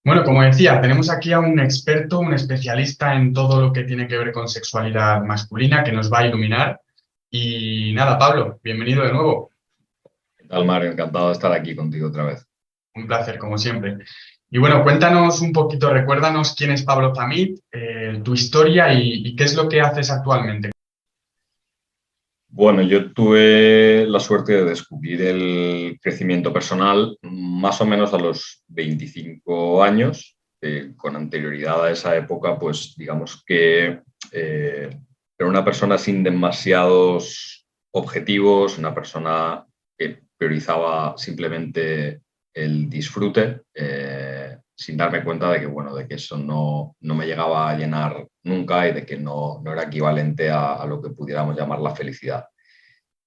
Bueno, como decía, tenemos aquí a un experto, un especialista en todo lo que tiene que ver con sexualidad masculina que nos va a iluminar. Y nada, Pablo, bienvenido de nuevo. ¿Qué tal, Mario? Encantado de estar aquí contigo otra vez. Un placer, como siempre. Y bueno, cuéntanos un poquito, recuérdanos quién es Pablo Zamit, tu historia y qué es lo que haces actualmente. Bueno, yo tuve la suerte de descubrir el crecimiento personal más o menos a los 25 años. Con anterioridad a esa época, pues digamos que era una persona sin demasiados objetivos, una persona que priorizaba simplemente el disfrute, sin darme cuenta de que, bueno, de que eso no me llegaba a llenar nunca y de que no era equivalente a lo que pudiéramos llamar la felicidad.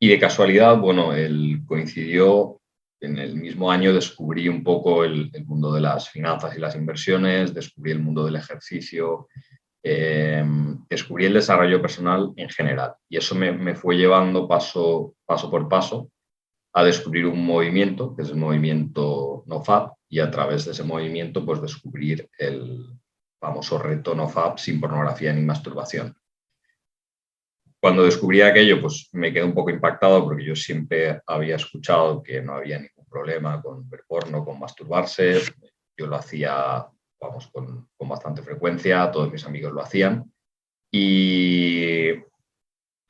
Y de casualidad, bueno, él coincidió en el mismo año, descubrí un poco el mundo de las finanzas y las inversiones, descubrí el mundo del ejercicio, descubrí el desarrollo personal en general. Y eso me fue llevando paso por paso a descubrir un movimiento, que es el movimiento NoFap, y a través de ese movimiento, pues descubrir el famoso reto NoFap sin pornografía ni masturbación. Cuando descubrí aquello, pues me quedé un poco impactado porque yo siempre había escuchado que no había ningún problema con ver porno, con masturbarse. Yo lo hacía, vamos, con bastante frecuencia, todos mis amigos lo hacían. Y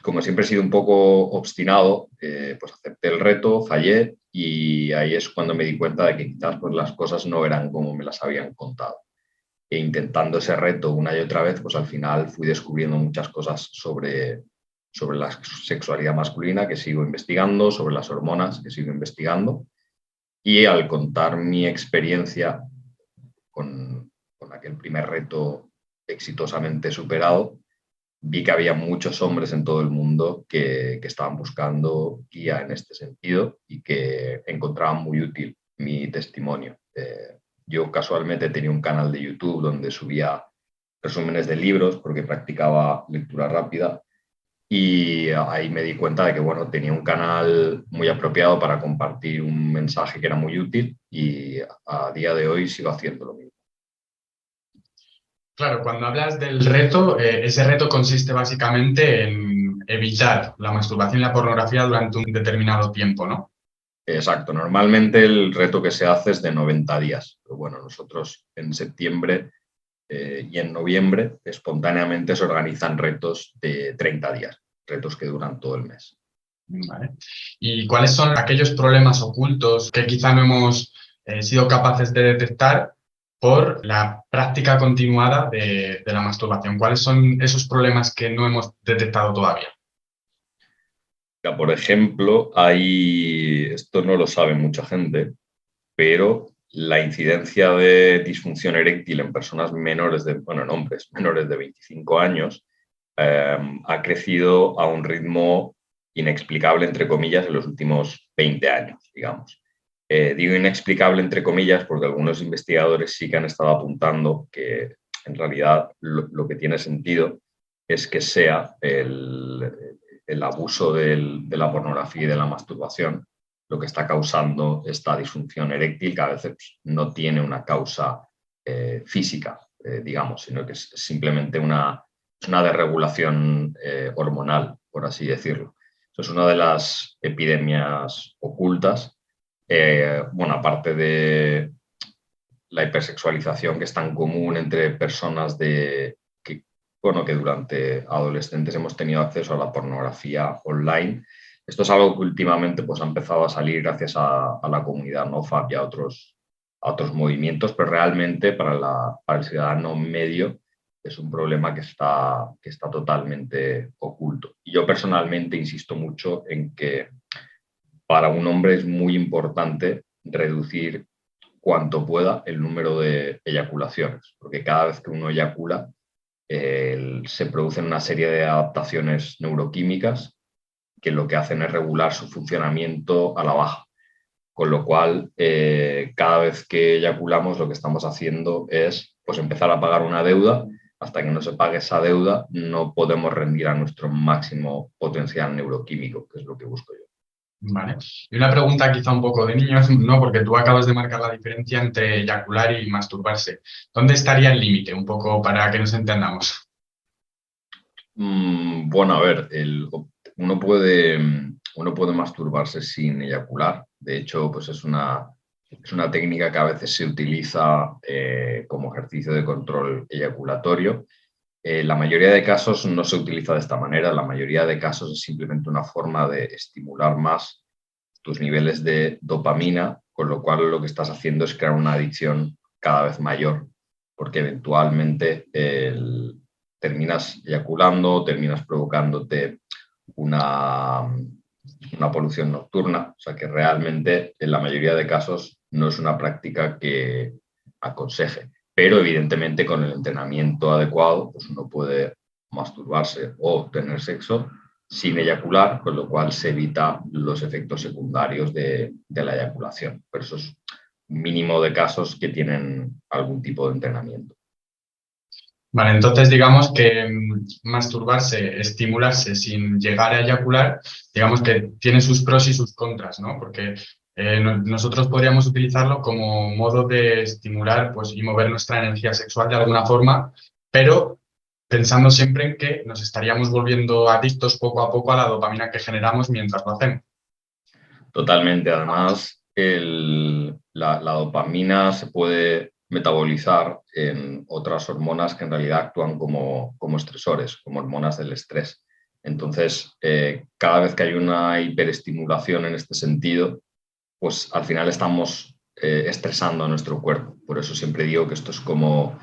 como siempre he sido un poco obstinado, pues acepté el reto, fallé y ahí es cuando me di cuenta de que quizás pues, las cosas no eran como me las habían contado. E intentando ese reto una y otra vez, pues al final fui descubriendo muchas cosas sobre la sexualidad masculina que sigo investigando, sobre las hormonas que sigo investigando. Y al contar mi experiencia con aquel primer reto exitosamente superado, vi que había muchos hombres en todo el mundo que estaban buscando guía en este sentido y que encontraban muy útil mi testimonio. Yo casualmente tenía un canal de YouTube donde subía resúmenes de libros porque practicaba lectura rápida y ahí me di cuenta de que bueno, tenía un canal muy apropiado para compartir un mensaje que era muy útil y a día de hoy sigo haciendo lo mismo. Claro, cuando hablas del reto, ese reto consiste básicamente en evitar la masturbación y la pornografía durante un determinado tiempo, ¿no? Exacto, normalmente el reto que se hace es de 90 días, pero bueno, nosotros en septiembre y en noviembre espontáneamente se organizan retos de 30 días, retos que duran todo el mes. Vale. ¿Y cuáles son aquellos problemas ocultos que quizá no hemos sido capaces de detectar por la práctica continuada de la masturbación? ¿Cuáles son esos problemas que no hemos detectado todavía? Ya, por ejemplo, esto no lo sabe mucha gente, pero la incidencia de disfunción eréctil en personas menores bueno, en hombres menores de 25 años, ha crecido a un ritmo inexplicable, entre comillas, en los últimos 20 años, digamos. Digo inexplicable, entre comillas, porque algunos investigadores sí que han estado apuntando que en realidad lo que tiene sentido es que sea el abuso de la pornografía y de la masturbación lo que está causando esta disfunción eréctil, que a veces no tiene una causa física, digamos, sino que es simplemente una desregulación hormonal, por así decirlo. Eso es una de las epidemias ocultas. Bueno, aparte de la hipersexualización que es tan común entre personas bueno, que durante adolescentes hemos tenido acceso a la pornografía online. Esto es algo que últimamente pues, ha empezado a salir gracias a la comunidad NoFap y a otros movimientos, pero realmente para el ciudadano medio es un problema que está totalmente oculto. Y yo personalmente insisto mucho en que para un hombre es muy importante reducir cuanto pueda el número de eyaculaciones, porque cada vez que uno eyacula se producen una serie de adaptaciones neuroquímicas que lo que hacen es regular su funcionamiento a la baja. Con lo cual, cada vez que eyaculamos, lo que estamos haciendo es pues, empezar a pagar una deuda. Hasta que no se pague esa deuda, no podemos rendir a nuestro máximo potencial neuroquímico, que es lo que busco yo. Vale. Y una pregunta quizá un poco de niños, ¿no? Porque tú acabas de marcar la diferencia entre eyacular y masturbarse. ¿Dónde estaría el límite? Un poco para que nos entendamos. Bueno, a ver, uno puede, uno puede masturbarse sin eyacular. De hecho, pues es una técnica que a veces se utiliza como ejercicio de control eyaculatorio. La mayoría de casos no se utiliza de esta manera. La mayoría de casos es simplemente una forma de estimular más tus niveles de dopamina, con lo cual lo que estás haciendo es crear una adicción cada vez mayor, porque eventualmente terminas eyaculando, terminas provocándote una, una polución nocturna, o sea que realmente en la mayoría de casos no es una práctica que aconseje, pero evidentemente con el entrenamiento adecuado pues uno puede masturbarse o tener sexo sin eyacular, con lo cual se evita los efectos secundarios de la eyaculación. Pero eso es un mínimo de casos que tienen algún tipo de entrenamiento. Vale, entonces digamos que masturbarse, estimularse sin llegar a eyacular, digamos que tiene sus pros y sus contras, ¿no? Porque nosotros podríamos utilizarlo como modo de estimular pues, y mover nuestra energía sexual de alguna forma, pero pensando siempre en que nos estaríamos volviendo adictos poco a poco a la dopamina que generamos mientras lo hacemos. Totalmente. Además, la dopamina se puede metabolizar en otras hormonas que en realidad actúan como estresores, como hormonas del estrés. Entonces, cada vez que hay una hiperestimulación en este sentido, pues al final estamos estresando a nuestro cuerpo. Por eso siempre digo que esto es como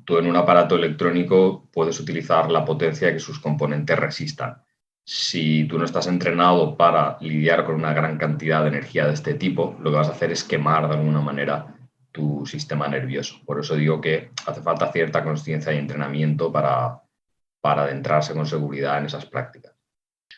tú en un aparato electrónico puedes utilizar la potencia que sus componentes resistan. Si tú no estás entrenado para lidiar con una gran cantidad de energía de este tipo, lo que vas a hacer es quemar de alguna manera tu sistema nervioso. Por eso digo que hace falta cierta conciencia y entrenamiento para adentrarse con seguridad en esas prácticas.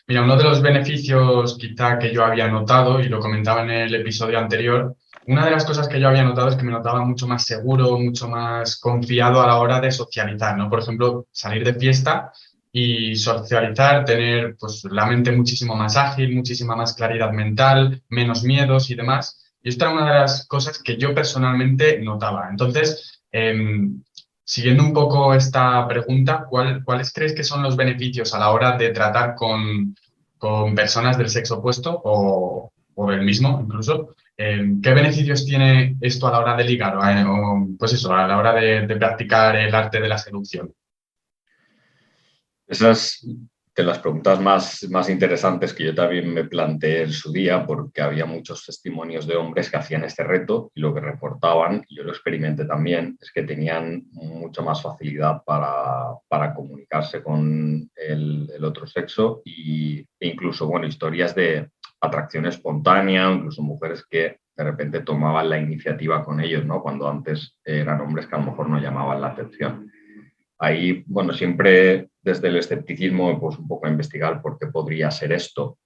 Mira, uno de los beneficios quizá que yo había notado, y lo comentaba en el episodio anterior, una de las cosas que yo había notado es que me notaba mucho más seguro, mucho más confiado a la hora de socializar, ¿no? Por ejemplo, salir de fiesta y socializar, tener pues, la mente muchísimo más ágil, muchísima más claridad mental, menos miedos y demás. Y esta era una de las cosas que yo personalmente notaba. Entonces, siguiendo un poco esta pregunta, ¿cuáles crees que son los beneficios a la hora de tratar con personas del sexo opuesto o del mismo incluso? ¿Qué beneficios tiene esto a la hora de ligar o, pues eso, a la hora de practicar el arte de la seducción? Esa es de las preguntas más interesantes que yo también me planteé en su día, porque había muchos testimonios de hombres que hacían este reto y lo que reportaban, y yo lo experimenté también, es que tenían mucha más facilidad para comunicarse con el otro sexo e incluso, bueno, historias de atracción espontánea, incluso mujeres que de repente tomaban la iniciativa con ellos, ¿no? Cuando antes eran hombres que a lo mejor no llamaban la atención. Ahí, bueno, siempre desde el escepticismo me puse un poco a investigar por qué podría ser esto.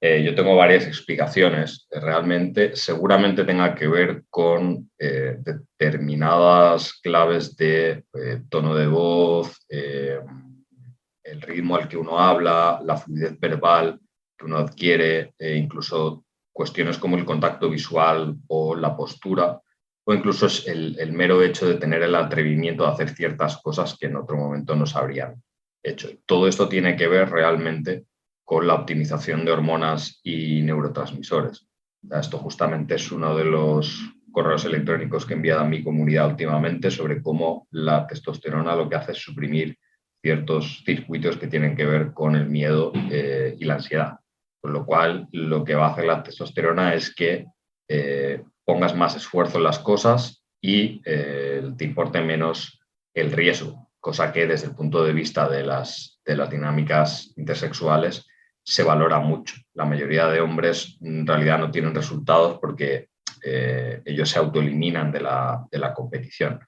Yo tengo varias explicaciones. Realmente, seguramente tenga que ver con determinadas claves de tono de voz, el ritmo al que uno habla, la fluidez verbal que uno adquiere, incluso cuestiones como el contacto visual o la postura, o incluso es el mero hecho de tener el atrevimiento de hacer ciertas cosas que en otro momento no se habrían hecho. Todo esto tiene que ver realmente con la optimización de hormonas y neurotransmisores. Esto justamente es uno de los correos electrónicos que he enviado a mi comunidad últimamente sobre cómo la testosterona lo que hace es suprimir ciertos circuitos que tienen que ver con el miedo y la ansiedad. Con lo cual, lo que va a hacer la testosterona es que pongas más esfuerzo en las cosas y te importe menos el riesgo, cosa que desde el punto de vista de las dinámicas intersexuales se valora mucho. La mayoría de hombres en realidad no tienen resultados porque ellos se autoeliminan de la competición.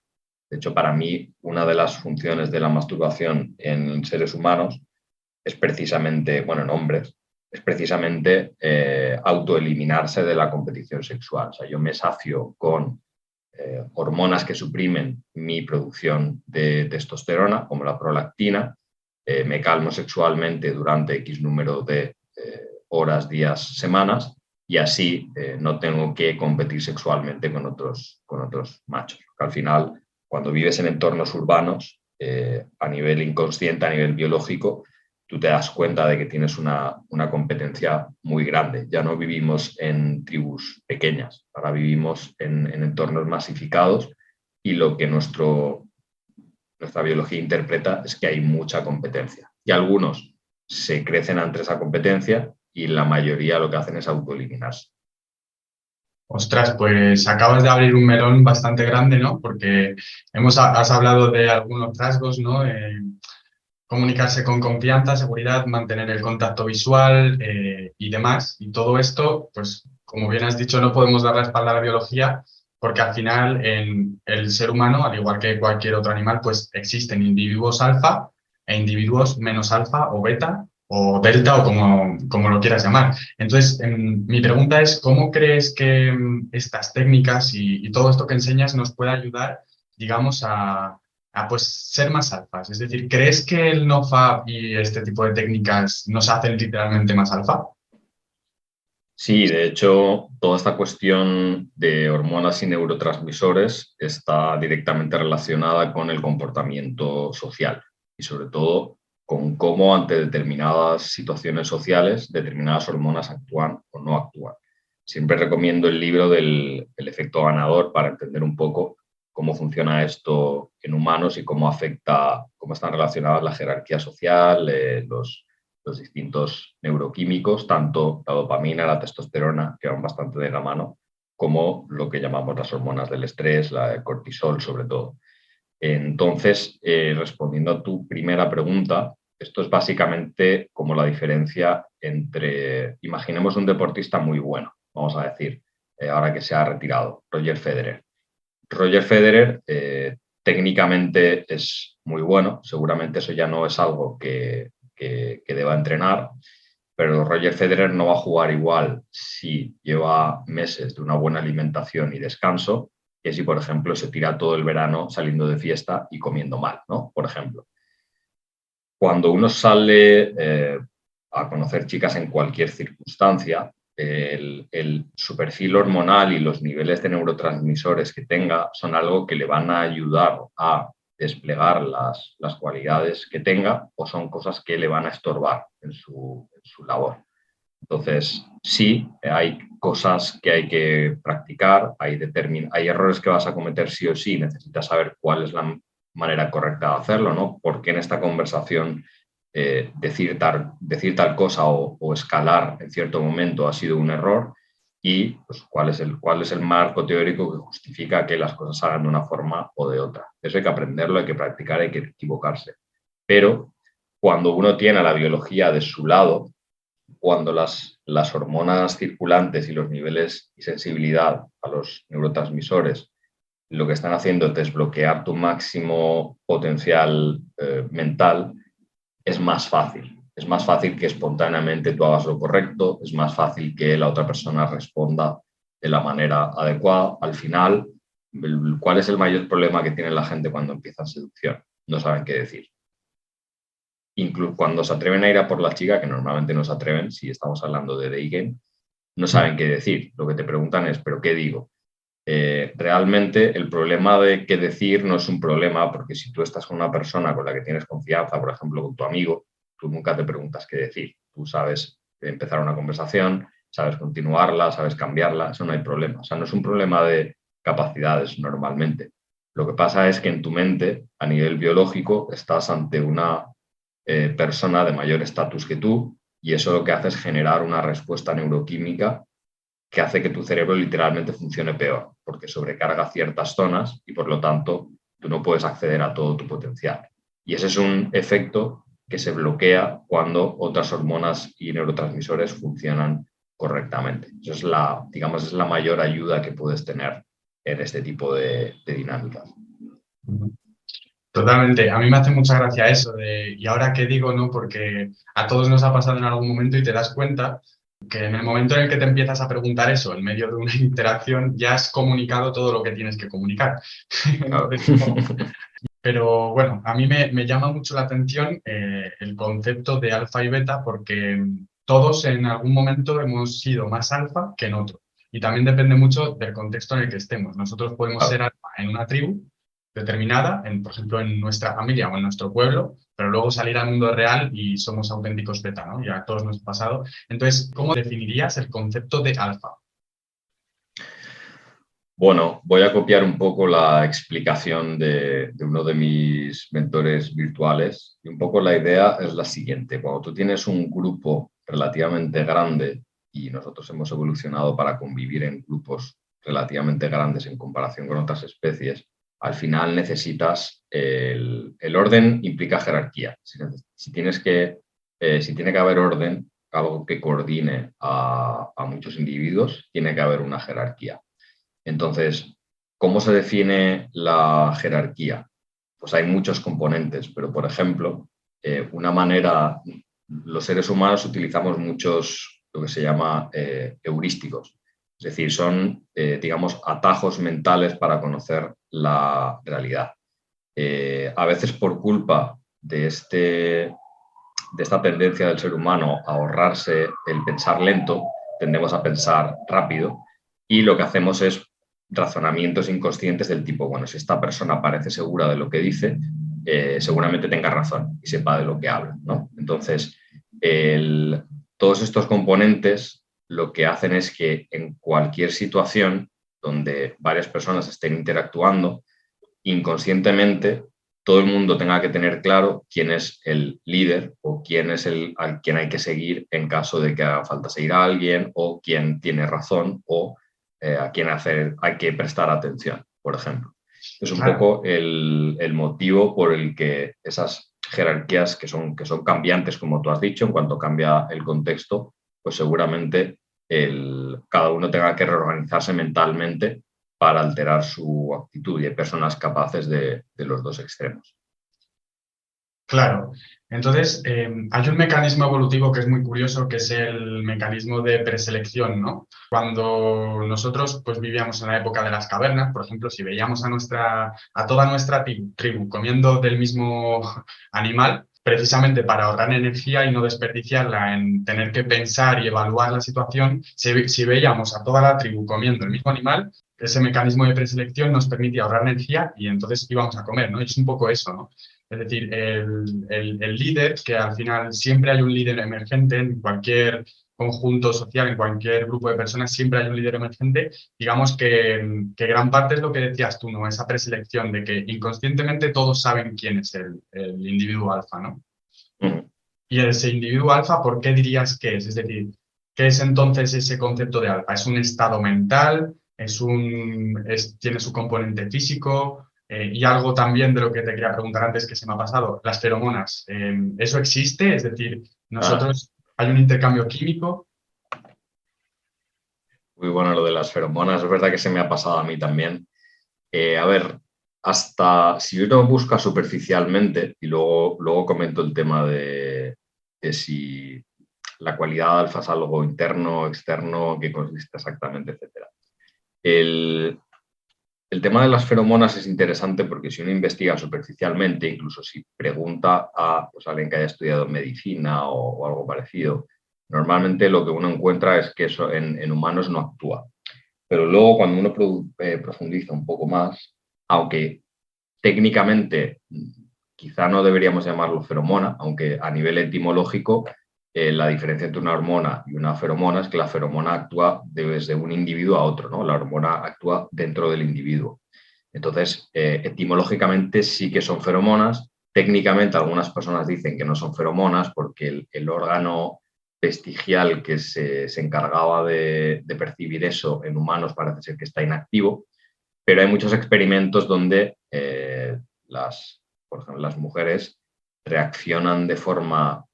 De hecho, para mí, una de las funciones de la masturbación en seres humanos es precisamente, bueno, en hombres, es precisamente autoeliminarse de la competición sexual. O sea, yo me sacio con hormonas que suprimen mi producción de testosterona, como la prolactina, me calmo sexualmente durante X número horas, días, semanas, y así no tengo que competir sexualmente con otros machos. Porque al final, cuando vives en entornos urbanos, a nivel inconsciente, a nivel biológico, tú te das cuenta de que tienes una competencia muy grande. Ya no vivimos en tribus pequeñas, ahora vivimos en entornos masificados y lo que nuestra biología interpreta es que hay mucha competencia. Y algunos se crecen ante esa competencia y la mayoría lo que hacen es autoeliminarse. Ostras, pues acabas de abrir un melón bastante grande, ¿no? Porque has hablado de algunos rasgos, ¿no? Comunicarse con confianza, seguridad, mantener el contacto visual y demás. Y todo esto, pues como bien has dicho, no podemos dar la espalda a la biología porque al final en el ser humano, al igual que cualquier otro animal, pues existen individuos alfa e individuos menos alfa o beta o delta o como lo quieras llamar. Entonces, mi pregunta es, ¿cómo crees que estas técnicas y todo esto que enseñas nos puede ayudar, digamos, a pues ser más alfas? Es decir, ¿crees que el NoFap y este tipo de técnicas nos hacen literalmente más alfa? Sí, de hecho, toda esta cuestión de hormonas y neurotransmisores está directamente relacionada con el comportamiento social y sobre todo con cómo ante determinadas situaciones sociales determinadas hormonas actúan o no actúan. Siempre recomiendo el libro del efecto ganador para entender un poco cómo funciona esto en humanos y cómo afecta, cómo están relacionadas la jerarquía social, los distintos neuroquímicos, tanto la dopamina, la testosterona, que van bastante de la mano, como lo que llamamos las hormonas del estrés, el cortisol sobre todo. Entonces, respondiendo a tu primera pregunta, esto es básicamente como la diferencia entre, imaginemos un deportista muy bueno, vamos a decir, ahora que se ha retirado, Roger Federer. Roger Federer técnicamente es muy bueno, seguramente eso ya no es algo que deba entrenar, pero Roger Federer no va a jugar igual si lleva meses de una buena alimentación y descanso que si, por ejemplo, se tira todo el verano saliendo de fiesta y comiendo mal, ¿no? Por ejemplo. Cuando uno sale a conocer chicas en cualquier circunstancia, su perfil hormonal y los niveles de neurotransmisores que tenga son algo que le van a ayudar a desplegar las cualidades que tenga o son cosas que le van a estorbar en su labor. Entonces, sí, hay cosas que hay que practicar, hay errores que vas a cometer sí o sí, necesitas saber cuál es la manera correcta de hacerlo, ¿no? Por qué en esta conversación decir tal cosa o escalar en cierto momento ha sido un error y pues, cuál es el marco teórico que justifica que las cosas se hagan de una forma o de otra. Eso hay que aprenderlo, hay que practicar, hay que equivocarse. Pero cuando uno tiene la biología de su lado, cuando las hormonas circulantes y los niveles y sensibilidad a los neurotransmisores lo que están haciendo es desbloquear tu máximo potencial mental, es más fácil. Es más fácil que espontáneamente tú hagas lo correcto, es más fácil que la otra persona responda de la manera adecuada. Al final, ¿cuál es el mayor problema que tiene la gente cuando empieza seducción? No saben qué decir. Incluso cuando se atreven a ir a por la chica, que normalmente no se atreven, si estamos hablando de day game, no saben qué decir. Lo que te preguntan es, ¿pero qué digo? Realmente el problema de qué decir no es un problema, porque si tú estás con una persona con la que tienes confianza, por ejemplo, con tu amigo, tú nunca te preguntas qué decir. Tú sabes empezar una conversación, sabes continuarla, sabes cambiarla, eso no hay problema. O sea, no es un problema de capacidades normalmente. Lo que pasa es que en tu mente, a nivel biológico, estás ante una persona de mayor estatus que tú y eso lo que hace es generar una respuesta neuroquímica que hace que tu cerebro literalmente funcione peor, porque sobrecarga ciertas zonas y por lo tanto tú no puedes acceder a todo tu potencial. Y ese es un efecto que se bloquea cuando otras hormonas y neurotransmisores funcionan correctamente. Eso es es la mayor ayuda que puedes tener en este tipo de dinámicas. Totalmente. A mí me hace mucha gracia eso de, ¿y ahora qué digo, no? Porque a todos nos ha pasado en algún momento y te das cuenta que en el momento en el que te empiezas a preguntar eso, en medio de una interacción, ya has comunicado todo lo que tienes que comunicar. Claro. Entonces, pero bueno, a mí me llama mucho la atención el concepto de alfa y beta porque todos en algún momento hemos sido más alfa que en otro. Y también depende mucho del contexto en el que estemos. Nosotros podemos ser Claro. alfa en una tribu determinada, por ejemplo, en nuestra familia o en nuestro pueblo, pero luego salir al mundo real y somos auténticos beta, ¿no? Y a todos nos ha pasado. Entonces, ¿cómo definirías el concepto de alfa? Bueno, voy a copiar un poco la explicación de uno de mis mentores virtuales y un poco la idea es la siguiente. Cuando tú tienes un grupo relativamente grande y nosotros hemos evolucionado para convivir en grupos relativamente grandes en comparación con otras especies, al final necesitas el orden implica jerarquía. Si tienes si tiene que haber orden, algo que coordine a muchos individuos, tiene que haber una jerarquía. Entonces, ¿cómo se define la jerarquía? Pues hay muchos componentes, pero por ejemplo, una manera, los seres humanos utilizamos muchos, lo que se llama heurísticos, es decir, son, digamos, atajos mentales para conocer la realidad. A veces por culpa de esta tendencia del ser humano a ahorrarse el pensar lento, tendemos a pensar rápido y lo que hacemos es razonamientos inconscientes del tipo, bueno, si esta persona parece segura de lo que dice, seguramente tenga razón y sepa de lo que habla, ¿no? Entonces, todos estos componentes lo que hacen es que en cualquier situación donde varias personas estén interactuando, inconscientemente todo el mundo tenga que tener claro quién es el líder o quién es a quien hay que seguir en caso de que haga falta seguir a alguien o quién tiene razón o a quién hay que prestar atención, por ejemplo. Es un Claro. poco el motivo por el que esas jerarquías que son cambiantes, como tú has dicho, en cuanto cambia el contexto, pues seguramente cada uno tenga que reorganizarse mentalmente para alterar su actitud y hay personas capaces de los dos extremos. Claro. Entonces, hay un mecanismo evolutivo que es muy curioso, que es el mecanismo de preselección, ¿no? Cuando nosotros pues, vivíamos en la época de las cavernas, por ejemplo, si veíamos a toda nuestra tribu comiendo del mismo animal, precisamente para ahorrar energía y no desperdiciarla en tener que pensar y evaluar la situación, si veíamos a toda la tribu comiendo el mismo animal, ese mecanismo de preselección nos permitía ahorrar energía y entonces íbamos a comer, ¿no? Es un poco eso, ¿no? Es decir, el líder, que al final siempre hay un líder emergente en cualquier conjunto social, en cualquier grupo de personas, siempre hay un líder emergente. Digamos que gran parte es lo que decías tú, ¿no? Esa preselección de que inconscientemente todos saben quién es el individuo alfa, ¿no? Y ese individuo alfa, ¿por qué dirías que es? Es decir, ¿qué es entonces ese concepto de alfa? ¿Es un estado mental? ¿Tiene su componente físico? Y algo también de lo que te quería preguntar antes que se me ha pasado, las feromonas. ¿Eso existe? Es decir, Ah, nosotros hay un intercambio químico. muy bueno lo de las feromonas, es verdad que se me ha pasado a mí también. A ver, hasta si uno busca superficialmente, y luego comento el tema de si la cualidad alfa es algo interno, externo, qué consiste exactamente, etc. El, el tema de las feromonas es interesante porque si uno investiga superficialmente, incluso si pregunta a pues, alguien que haya estudiado medicina o algo parecido, normalmente lo que uno encuentra es que eso en humanos no actúa. Pero luego cuando uno profundiza un poco más, aunque técnicamente quizá no deberíamos llamarlo feromona, aunque a nivel etimológico la diferencia entre una hormona y una feromona es que la feromona actúa desde un individuo a otro, ¿no? La hormona actúa dentro del individuo. Entonces, etimológicamente sí que son feromonas. Técnicamente algunas personas dicen que no son feromonas porque el órgano vestigial que se encargaba de percibir eso en humanos parece ser que está inactivo, pero hay muchos experimentos donde por ejemplo, las mujeres reaccionan de forma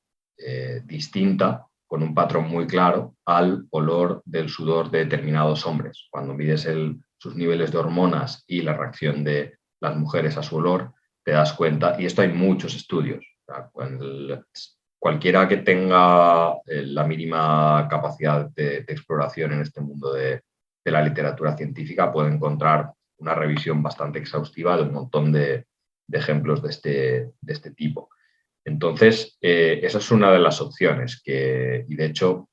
distinta, con un patrón muy claro, al olor del sudor de determinados hombres. Cuando mides sus niveles de hormonas y la reacción de las mujeres a su olor, te das cuenta, y esto hay muchos estudios. Cualquiera que tenga la mínima capacidad de exploración en este mundo de la literatura científica puede encontrar una revisión bastante exhaustiva de un montón de ejemplos de este tipo. Entonces, esa es una de las opciones y de hecho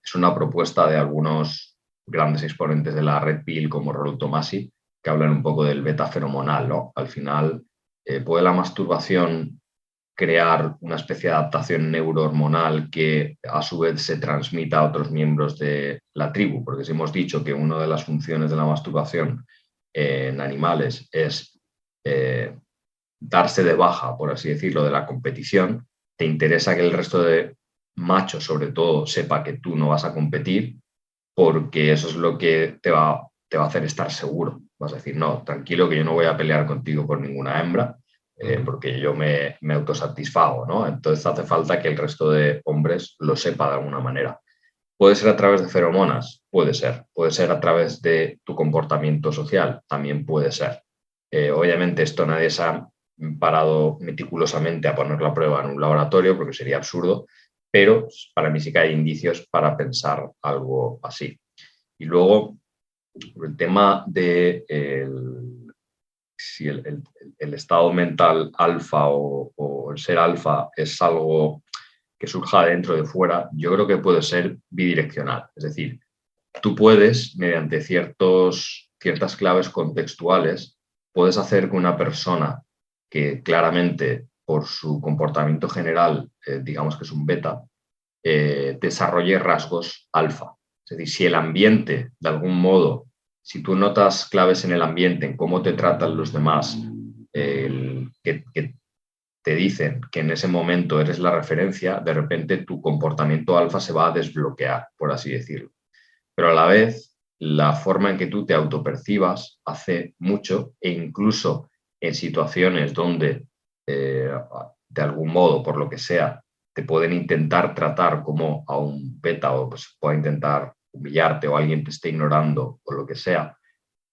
es una propuesta de algunos grandes exponentes de la red pill como Rollo Tomasi, que hablan un poco del beta feromonal, ¿no? Al final, puede la masturbación crear una especie de adaptación neurohormonal que a su vez se transmita a otros miembros de la tribu, porque si hemos dicho que una de las funciones de la masturbación en animales es darse de baja, por así decirlo, de la competición, te interesa que el resto de machos, sobre todo, sepa que tú no vas a competir, porque eso es lo que te va a hacer estar seguro. Vas a decir, no, tranquilo, que yo no voy a pelear contigo por ninguna hembra, porque yo me autosatisfago, ¿no? Entonces hace falta que el resto de hombres lo sepa de alguna manera. ¿Puede ser a través de feromonas? Puede ser. ¿Puede ser a través de tu comportamiento social? También puede ser. Obviamente esto nadie se ha parado meticulosamente a ponerlo a prueba en un laboratorio porque sería absurdo, pero para mí sí que hay indicios para pensar algo así. Y luego, el tema de si el estado mental alfa o el ser alfa es algo que surja de dentro o de fuera, yo creo que puede ser bidireccional. Es decir, tú puedes, mediante ciertas claves contextuales, puedes hacer que una persona que claramente por su comportamiento general, digamos que es un beta, desarrolle rasgos alfa. Es decir, si el ambiente, de algún modo, si tú notas claves en el ambiente, en cómo te tratan los demás, que te dicen que en ese momento eres la referencia, de repente tu comportamiento alfa se va a desbloquear, por así decirlo. Pero a la vez, la forma en que tú te autopercibas hace mucho e incluso en situaciones donde, de algún modo, por lo que sea, te pueden intentar tratar como a un beta o pues, pueda intentar humillarte o alguien te esté ignorando o lo que sea,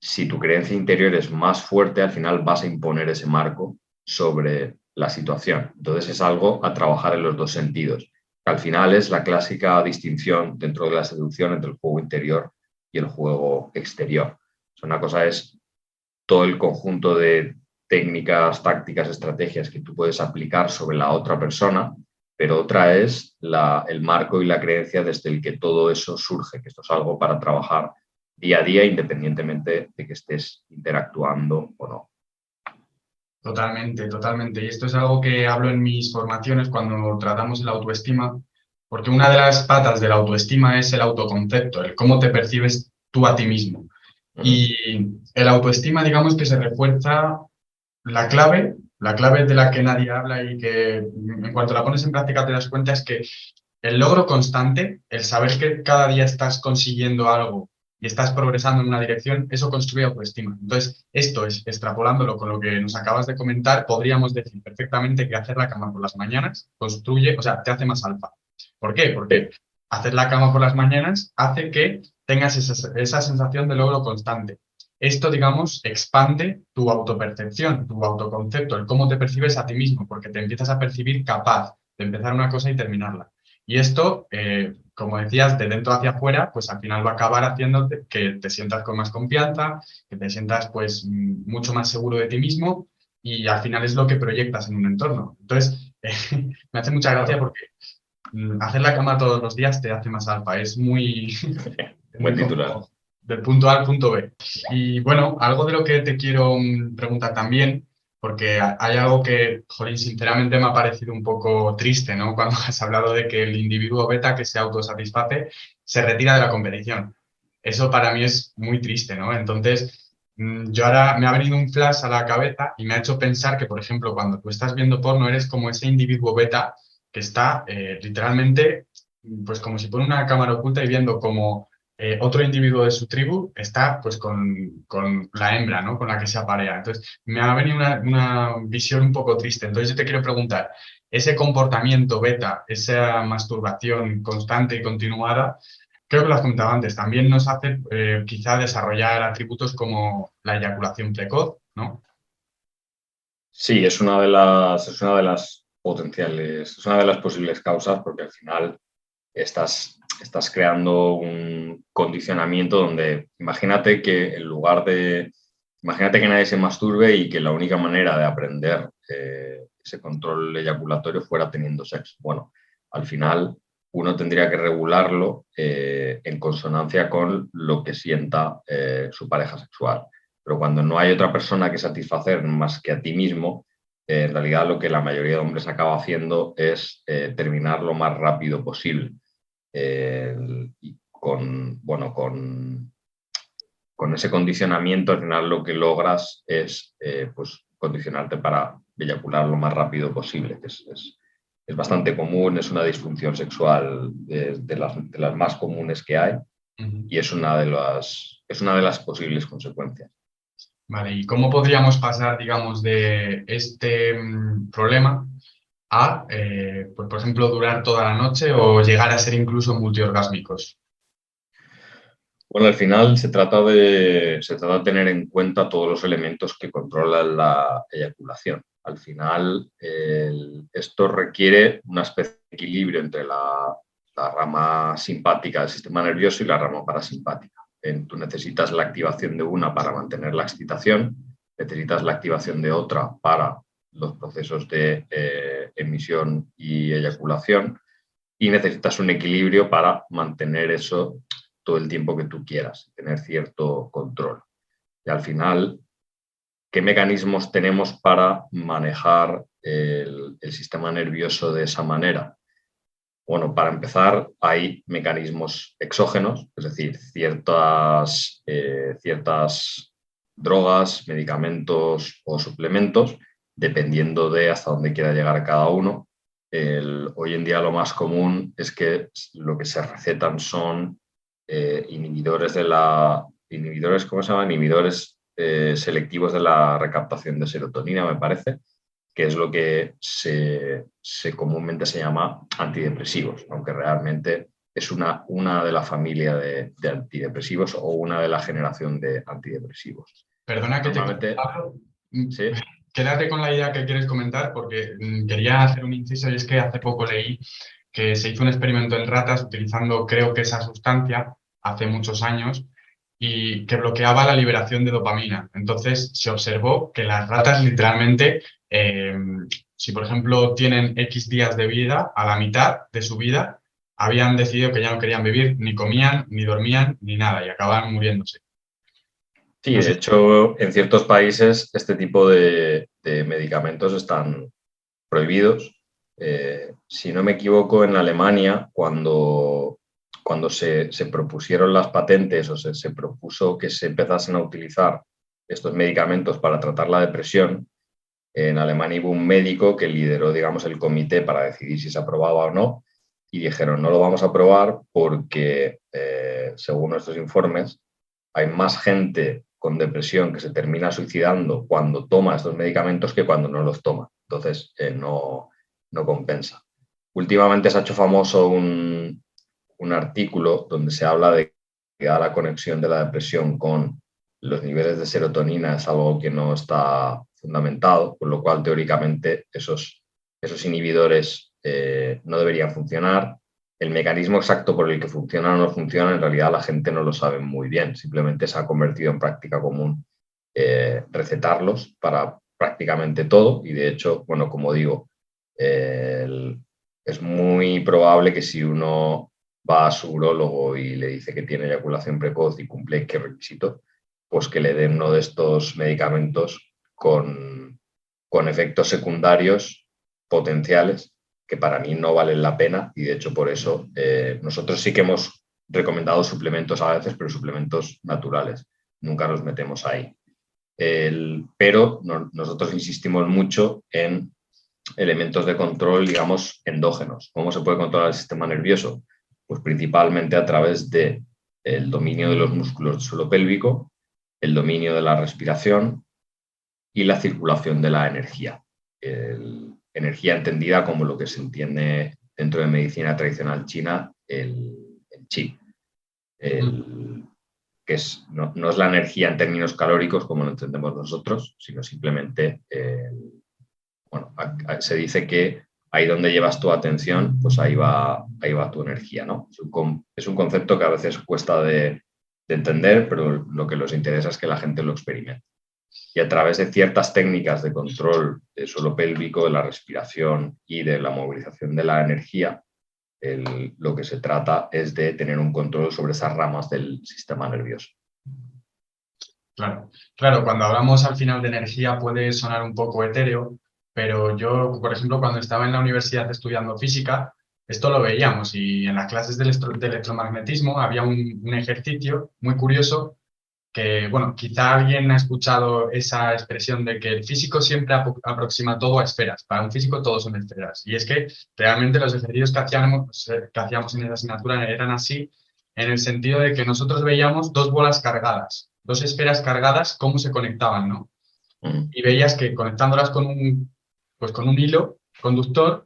si tu creencia interior es más fuerte, al final vas a imponer ese marco sobre la situación. Entonces es algo a trabajar en los dos sentidos. Al final es la clásica distinción dentro de la seducción entre el juego interior y el juego exterior. Una cosa es todo el conjunto de técnicas, tácticas, estrategias que tú puedes aplicar sobre la otra persona, pero otra es el marco y la creencia desde el que todo eso surge, que esto es algo para trabajar día a día independientemente de que estés interactuando o no. Totalmente, totalmente. Y esto es algo que hablo en mis formaciones cuando tratamos la autoestima, porque una de las patas de la autoestima es el autoconcepto, el cómo te percibes tú a ti mismo. Y el autoestima, digamos que se refuerza la clave de la que nadie habla y que en cuanto la pones en práctica te das cuenta es que el logro constante, el saber que cada día estás consiguiendo algo y estás progresando en una dirección, eso construye autoestima. Entonces, esto es, extrapolándolo con lo que nos acabas de comentar, podríamos decir perfectamente que hacer la cama por las mañanas construye, o sea, te hace más alfa. ¿Por qué? Porque hacer la cama por las mañanas hace que tengas esa sensación de logro constante. Esto, digamos, expande tu autopercepción, tu autoconcepto, el cómo te percibes a ti mismo, porque te empiezas a percibir capaz de empezar una cosa y terminarla. Y esto, como decías, de dentro hacia afuera, pues al final va a acabar haciéndote que te sientas con más confianza, que te sientas pues mucho más seguro de ti mismo y al final es lo que proyectas en un entorno. Entonces, me hace mucha gracia porque hacer la cama todos los días te hace más alfa. Es muy, es Buen muy titular. como del punto A al punto B. Y bueno, algo de lo que te quiero preguntar también, porque hay algo que, jolín, sinceramente me ha parecido un poco triste, ¿no? Cuando has hablado de que el individuo beta que se autosatisface se retira de la competición. Eso para mí es muy triste, ¿no? Entonces, yo ahora me ha venido un flash a la cabeza y me ha hecho pensar que, por ejemplo, cuando tú estás viendo porno, eres como ese individuo beta que está literalmente, pues como si fuera una cámara oculta y viendo como otro individuo de su tribu está pues con la hembra, ¿no? Con la que se aparea. Entonces, me ha venido una visión un poco triste. Entonces, yo te quiero preguntar, ese comportamiento beta, esa masturbación constante y continuada, creo que lo has comentado antes, también nos hace quizá desarrollar atributos como la eyaculación precoz, ¿no? Sí, es una de las potenciales, es una de las posibles causas porque al final estás creando un condicionamiento donde imagínate que nadie se masturbe y que la única manera de aprender ese control eyaculatorio fuera teniendo sexo. Bueno, al final uno tendría que regularlo en consonancia con lo que sienta su pareja sexual. Pero cuando no hay otra persona que satisfacer más que a ti mismo, en realidad lo que la mayoría de hombres acaba haciendo es terminar lo más rápido posible. Y con ese condicionamiento, al final lo que logras es pues, condicionarte para eyacular lo más rápido posible, que es bastante común, es una disfunción sexual de las más comunes que hay y es una de las posibles consecuencias. Vale, ¿y cómo podríamos pasar, digamos, de este problema a, pues, por ejemplo, durar toda la noche o llegar a ser incluso multiorgásmicos? Bueno, al final se trata de tener en cuenta todos los elementos que controlan la eyaculación. Al final, esto requiere una especie de equilibrio entre la rama simpática del sistema nervioso y la rama parasimpática. Tú necesitas la activación de una para mantener la excitación, necesitas la activación de otra para los procesos de emisión y eyaculación y necesitas un equilibrio para mantener eso todo el tiempo que tú quieras, tener cierto control. Y al final, ¿qué mecanismos tenemos para manejar el sistema nervioso de esa manera? Bueno, para empezar, hay mecanismos exógenos, es decir, ciertas drogas, medicamentos o suplementos, dependiendo de hasta dónde quiera llegar cada uno. Hoy en día lo más común es que lo que se recetan son inhibidores ¿cómo se llama? Inhibidores selectivos de la recaptación de serotonina, me parece, que es lo que comúnmente se llama antidepresivos, aunque realmente es una de la familia de antidepresivos o una de la generación de antidepresivos. Perdona que te Normalmente, corto. sí. Quédate con la idea que quieres comentar porque quería hacer un inciso y es que hace poco leí que se hizo un experimento en ratas utilizando, creo que esa sustancia, hace muchos años, y que bloqueaba la liberación de dopamina. Entonces se observó que las ratas literalmente, eh, si por ejemplo tienen X días de vida, a la mitad de su vida, habían decidido que ya no querían vivir, ni comían, ni dormían, ni nada, y acababan muriéndose. Sí, No de sé. hecho, en ciertos países este tipo de medicamentos están prohibidos. Si no me equivoco, en Alemania, cuando se propusieron las patentes o se propuso que se empezasen a utilizar estos medicamentos para tratar la depresión, en Alemania hubo un médico que lideró, digamos, el comité para decidir si se aprobaba o no y dijeron, no lo vamos a aprobar porque, según nuestros informes, hay más gente con depresión que se termina suicidando cuando toma estos medicamentos que cuando no los toma. Entonces, no compensa. Últimamente se ha hecho famoso un artículo donde se habla de que la conexión de la depresión con los niveles de serotonina es algo que no está fundamentado, con lo cual teóricamente esos inhibidores no deberían funcionar. El mecanismo exacto por el que funciona o no funciona, en realidad la gente no lo sabe muy bien, simplemente se ha convertido en práctica común recetarlos para prácticamente todo y de hecho, bueno, como digo, es muy probable que si uno va a su urólogo y le dice que tiene eyaculación precoz y cumple qué requisito, pues que le den uno de estos medicamentos con efectos secundarios potenciales que para mí no valen la pena y de hecho por eso nosotros sí que hemos recomendado suplementos a veces, pero suplementos naturales, nunca nos metemos ahí. Pero nosotros insistimos mucho en elementos de control, digamos, endógenos. ¿Cómo se puede controlar el sistema nervioso? Pues principalmente a través del dominio de los músculos del suelo pélvico, el dominio de la respiración y la circulación de la energía. Energía entendida como lo que se entiende dentro de medicina tradicional china, el chi. Que no es la energía en términos calóricos como lo entendemos nosotros, sino simplemente, se dice que ahí donde llevas tu atención, pues ahí va tu energía, ¿no? Es un concepto que a veces cuesta de entender, pero lo que nos interesa es que la gente lo experimente. y a través de ciertas técnicas de control del suelo pélvico, de la respiración y de la movilización de la energía, lo que se trata es de tener un control sobre esas ramas del sistema nervioso. Claro, claro, cuando hablamos al final de energía puede sonar un poco etéreo, pero yo, por ejemplo, cuando estaba en la universidad estudiando física, esto lo veíamos y en las clases de electromagnetismo había un ejercicio muy curioso que, bueno, quizá alguien ha escuchado esa expresión de que el físico siempre aproxima todo a esferas. Para un físico todo son esferas. Y es que realmente los ejercicios que hacíamos en esa asignatura eran así, en el sentido de que nosotros veíamos dos bolas cargadas, dos esferas cargadas, cómo se conectaban, ¿no? Y veías que conectándolas pues con un hilo conductor,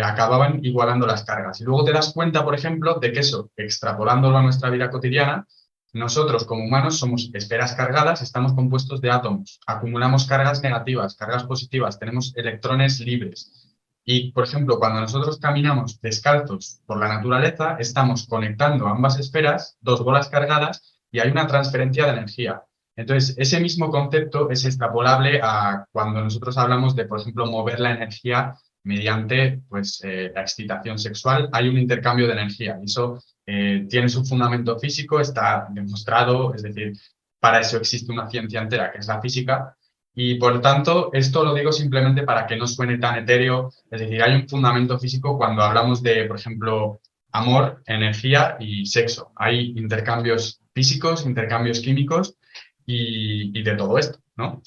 acababan igualando las cargas. Y luego te das cuenta, por ejemplo, de que eso, extrapolándolo a nuestra vida cotidiana, nosotros como humanos somos esferas cargadas, estamos compuestos de átomos, acumulamos cargas negativas, cargas positivas, tenemos electrones libres. Y, por ejemplo, cuando nosotros caminamos descalzos por la naturaleza, estamos conectando ambas esferas, dos bolas cargadas, y hay una transferencia de energía. Entonces, ese mismo concepto es extrapolable a cuando nosotros hablamos de, por ejemplo, mover la energía mediante pues, la excitación sexual. Hay un intercambio de energía y eso tiene su fundamento físico, está demostrado, es decir, para eso existe una ciencia entera que es la física. Y por tanto, esto lo digo simplemente para que no suene tan etéreo, es decir, hay un fundamento físico cuando hablamos de, por ejemplo, amor, energía y sexo. Hay intercambios físicos, intercambios químicos y de todo esto, ¿no?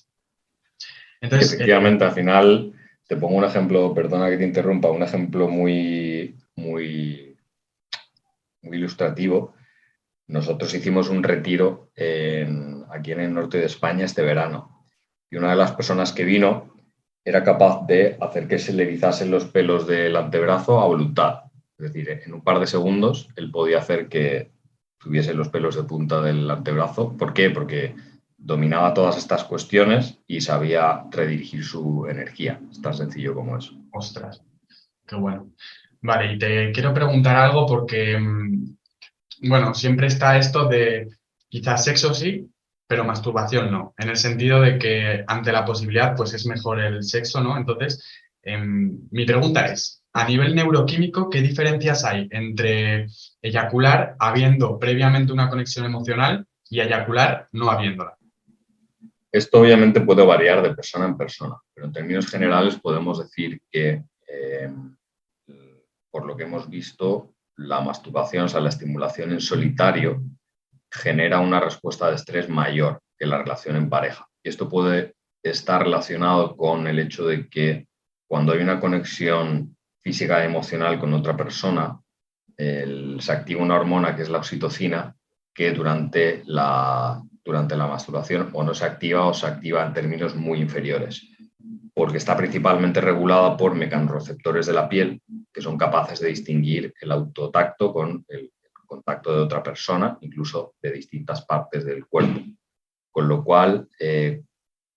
Y Entonces, efectivamente, al final, te pongo un ejemplo, perdona que te interrumpa, un ejemplo muy ilustrativo. Nosotros hicimos un retiro aquí en el norte de España este verano y una de las personas que vino era capaz de hacer que se le erizasen los pelos del antebrazo a voluntad. Es decir, en un par de segundos él podía hacer que tuviese los pelos de punta del antebrazo. ¿Por qué? Porque dominaba todas estas cuestiones y sabía redirigir su energía. Es tan sencillo como eso. ostras, qué bueno. Vale, y te quiero preguntar algo porque, bueno, siempre está esto de quizás sexo sí, pero masturbación no, en el sentido de que ante la posibilidad, pues es mejor el sexo, ¿no? Entonces, mi pregunta es, a nivel neuroquímico, ¿qué diferencias hay entre eyacular habiendo previamente una conexión emocional y eyacular no habiéndola? Esto obviamente puede variar de persona en persona, pero en términos generales podemos decir que, por lo que hemos visto, la masturbación, o sea, la estimulación en solitario, genera una respuesta de estrés mayor que la relación en pareja. Y esto puede estar relacionado con el hecho de que cuando hay una conexión física y emocional con otra persona, se activa una hormona que es la oxitocina, que durante la masturbación o no se activa o se activa en términos muy inferiores, porque está principalmente regulada por mecanorreceptores de la piel que son capaces de distinguir el autotacto con el contacto de otra persona, incluso de distintas partes del cuerpo. Con lo cual,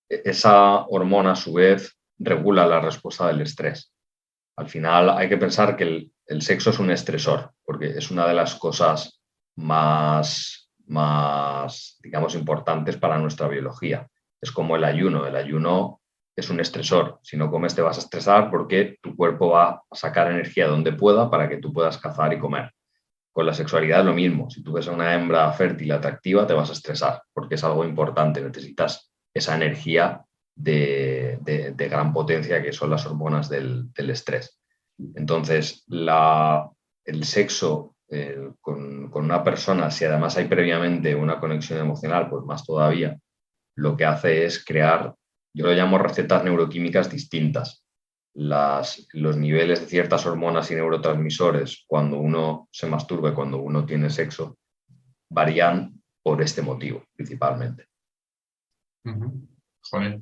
esa hormona a su vez regula la respuesta del estrés. Al final hay que pensar que el sexo es un estresor, porque es una de las cosas más, digamos, importantes para nuestra biología. Es como el ayuno. El ayuno es un estresor. Si no comes te vas a estresar porque tu cuerpo va a sacar energía donde pueda para que tú puedas cazar y comer. Con la sexualidad es lo mismo. Si tú ves a una hembra fértil atractiva, te vas a estresar porque es algo importante. Necesitas esa energía de gran potencia que son las hormonas del estrés. Entonces, el sexo con una persona, si además hay previamente una conexión emocional, pues más todavía, lo que hace es crear, yo lo llamo recetas neuroquímicas distintas. Los niveles de ciertas hormonas y neurotransmisores cuando uno se masturba y cuando uno tiene sexo varían por este motivo principalmente. Joder.